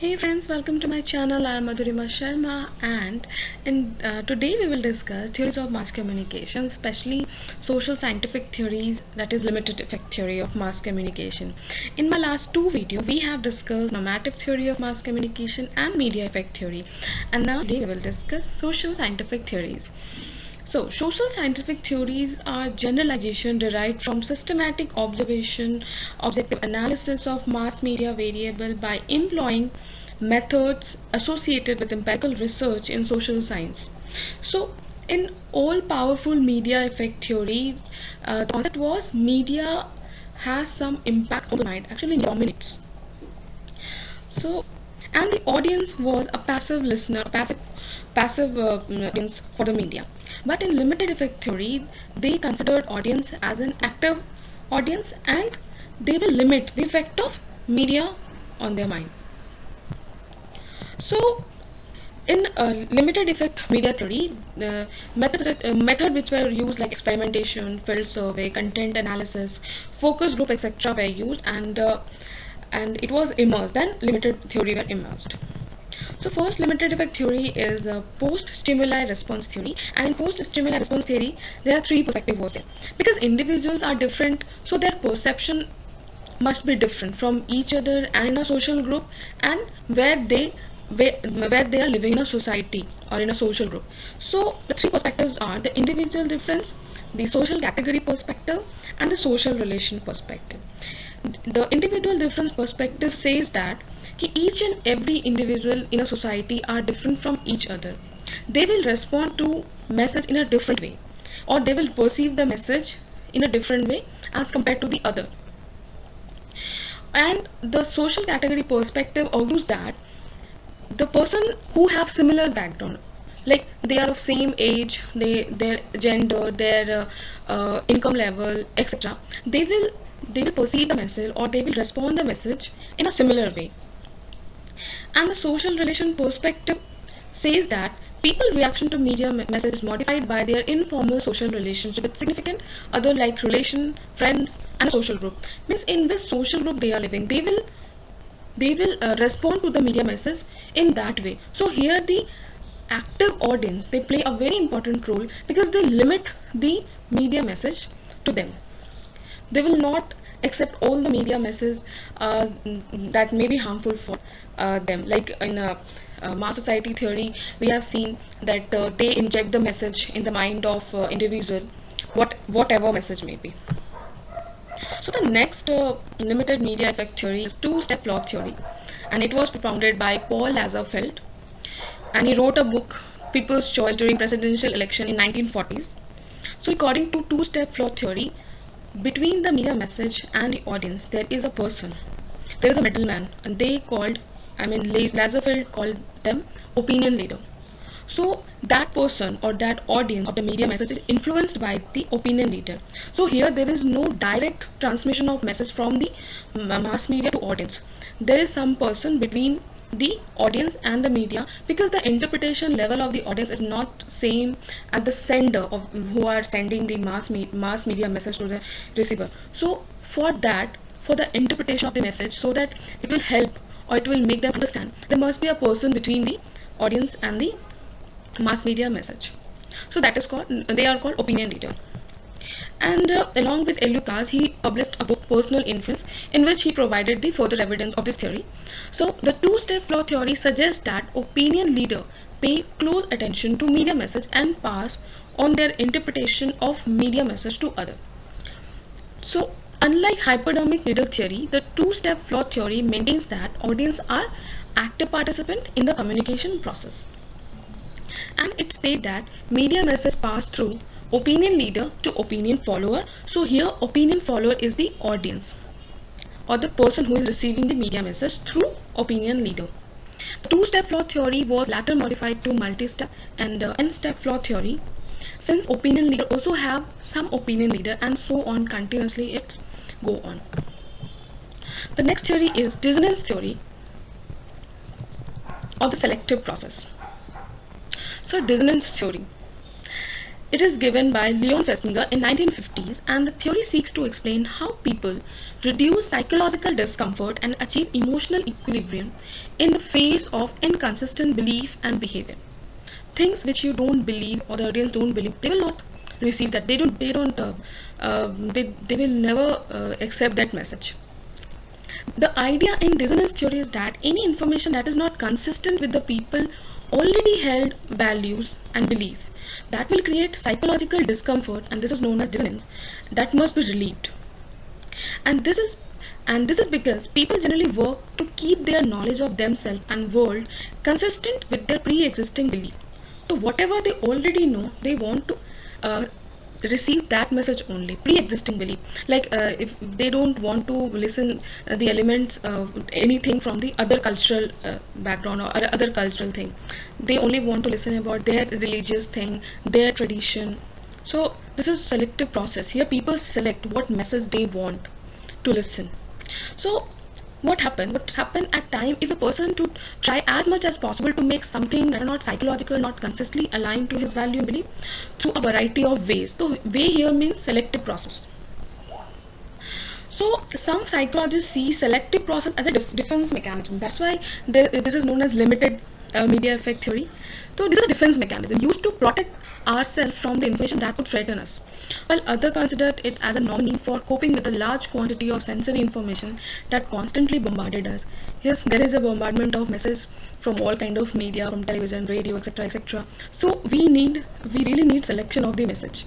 Hey friends, welcome to my channel. I am Madhurima Sharma, and today we will discuss theories of mass communication, especially social scientific theories, that is limited effect theory of mass communication. In my last two videos, we have discussed normative theory of mass communication and media effect theory, and now today we will discuss social scientific theories. So, social scientific theories are generalization derived from systematic observation, objective analysis of mass media variable by employing methods associated with empirical research in social science. So, in all-powerful media effect theory, the concept was media has some impact on the mind, actually dominates. So, and the audience was a passive listener, passive audience for the media. But in limited effect theory, they considered audience as an active audience, and they will limit the effect of media on their mind. So, in limited effect media theory, the method which were used like experimentation, field survey, content analysis, focus group, etc. were used, and it was immersed. Then limited theory were immersed. So first limited effect theory is post-stimuli response theory, and in post-stimuli response theory, there are three perspectives there. Because individuals are different, so their perception must be different from each other and in a social group, and where they are living in a society or in a social group. So the three perspectives are the individual difference, the social category perspective, and the social relation perspective. The individual difference perspective says that each and every individual in a society are different from each other. They will respond to message in a different way, or they will perceive the message in a different way as compared to the other. And the social category perspective argues that the person who have similar background, like they are of same age, their gender, their income level, etc., they will perceive the message, or they will respond the message in a similar way. And the social relation perspective says that people reaction to media message is modified by their informal social relationship with significant other, like relation, friends, and a social group. Means in this social group they are living, they will respond to the media message in that way. So here the active audience, they play a very important role because they limit the media message to them. They will not accept all the media messages that may be harmful for them. Like in mass society theory, we have seen that they inject the message in the mind of individual, whatever message may be. So the next limited media effect theory is two-step law theory, and it was propounded by Paul Lazarsfeld, and he wrote a book, People's Choice, during presidential election in 1940s. So according to two-step law theory, between the media message and the audience, there is a person, there is a middleman, and Lazarsfeld called them opinion leader. So that person or that audience of the media message is influenced by the opinion leader. So here there is no direct transmission of message from the mass media to audience. There is some person between the audience and the media, because the interpretation level of the audience is not same at the sender of who are sending the mass media message to the receiver. So for that, for the interpretation of the message, so that it will help or it will make them understand, there must be a person between the audience and the mass media message. So that is called, they are called opinion leader. And along with Lucas, he published a book, Personal Influence, in which he provided the further evidence of this theory. So the two-step law theory suggests that opinion leader pay close attention to media message and pass on their interpretation of media message to other. So unlike hypodermic needle theory, the two-step law theory maintains that audience are active participant in the communication process. And it states that media message pass through opinion leader to opinion follower. So here opinion follower is the audience or the person who is receiving the media message through opinion leader. Two-step law theory was later modified to multi-step and n-step law theory, since opinion leader also have some opinion leader, and so on continuously it's go on. The next theory is dissonance theory or the selective process. So dissonance theory. It is given by Leon Festinger in 1950s, and the theory seeks to explain how people reduce psychological discomfort and achieve emotional equilibrium in the face of inconsistent belief and behavior. Things which you don't believe or the audience don't believe, they will not receive that. They will never accept that message. The idea in dissonance theory is that any information that is not consistent with the people already held values and belief, that will create psychological discomfort, and this is known as dissonance, that must be relieved. And this is because people generally work to keep their knowledge of themselves and world consistent with their pre-existing belief. So whatever they already know, they want to receive that message only, pre-existing belief. Like if they don't want to listen the elements, anything from the other cultural background or other cultural thing, they only want to listen about their religious thing, their tradition. So this is selective process. Here people select what message they want to listen. So what happen at time if a person to try as much as possible to make something that are not psychological, not consistently aligned to his value and belief through a variety of ways. So way here means selective process. So some psychologists see selective process as a defense mechanism. That's why this is known as limited media effect theory. So this is a defense mechanism used to protect ourselves from the information that would threaten us, while others considered it as a nominee for coping with the large quantity of sensory information that constantly bombarded us. Yes, there is a bombardment of messages from all kind of media, from television, radio, etc., etc. So we really need selection of the message.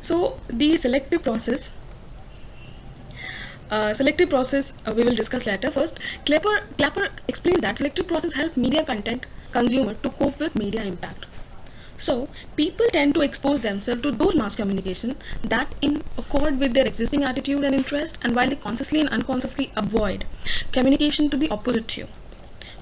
So the selective process we will discuss later. First, Clapper explained that selective process helps media content consumer to cope with media impact. So people tend to expose themselves to those mass communication that in accord with their existing attitude and interest, and while they consciously and unconsciously avoid communication to the opposite view.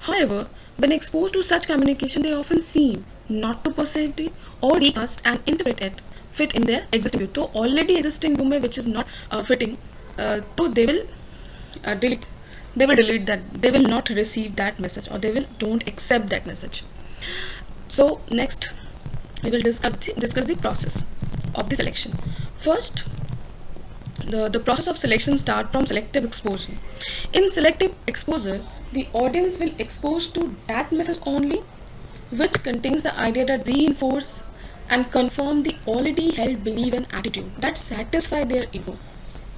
However, when exposed to such communication, they often seem not to perceive it or recast and interpret it fit in their existing view. So already existing view which is not fitting, so they will delete. They will delete that. They will not receive that message, or they will don't accept that message. So next, we will discuss the process of the selection. First, the process of selection starts from selective exposure. In selective exposure, the audience will expose to that message only which contains the idea that reinforce and confirm the already held belief and attitude that satisfy their ego.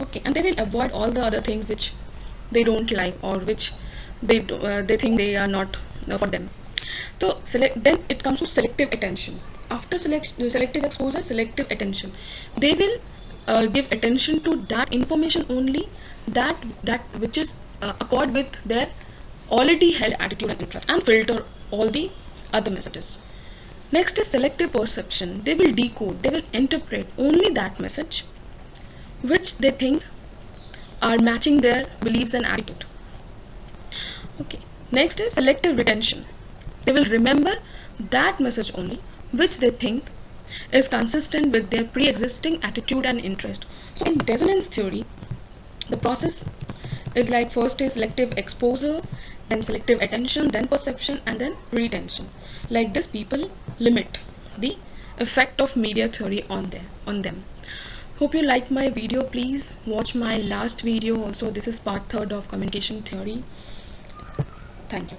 Okay, and they will avoid all the other things which they don't like, or which they think they are not for them. So then it comes to selective attention. After selective exposure, selective attention, they will give attention to that information only that which is accord with their already held attitude and interest, and filter all the other messages. Next is selective perception. They will decode, they will interpret only that message which they think are matching their beliefs and attitude. Okay. Next is selective retention. They will remember that message only which they think is consistent with their pre-existing attitude and interest. So in dissonance theory, the process is like first is selective exposure, then selective attention, then perception, and then retention. Like this, people limit the effect of media theory on them. Hope you like my video. Please watch my last video also. This is part 3rd of communication theory. Thank you.